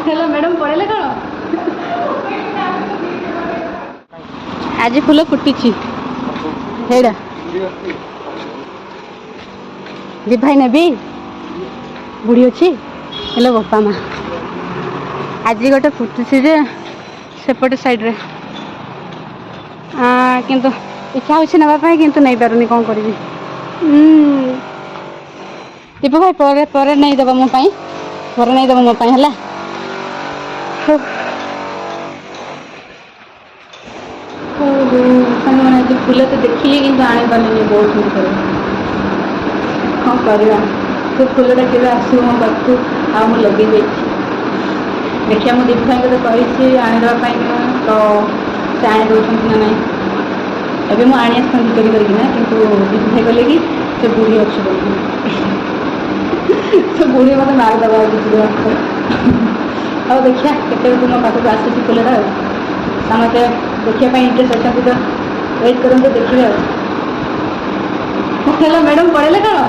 hello madam पड़े कौन आज फुल फुटी हेड़ा जी भाई नेबी बुढ़ी अच्छी हेलो बापा माँ आज गोटे फुटुची जे सेपटे साइड्रे किंतु इच्छा होची नापी किंतु नहीं पारुनी कौन करी दीपू भाई पर पर नहीं दबा मो पाई पर नहीं दबा मो पाई हला फूल तो देखिए कि आनी पारे बहुत दुख कौन करवा तो फूलटा के आसो मो पाखु आ लगे देखिए मो दीप भाई को कही आनीदेवाई तो से आनी दौरान ना ना एवं मुझे आनी आसती करना कि दीप भाई कहले कि से बुढ़ी अच्छी बोल से बुढ़ी मत मारिदेवा किसी और देखिए केते मो पाखक आसूसी फूलटा समझे देखा इंटरेस्ट अच्छा तो वेट करूँ देखिए हेलो मैडम पढ़े कौन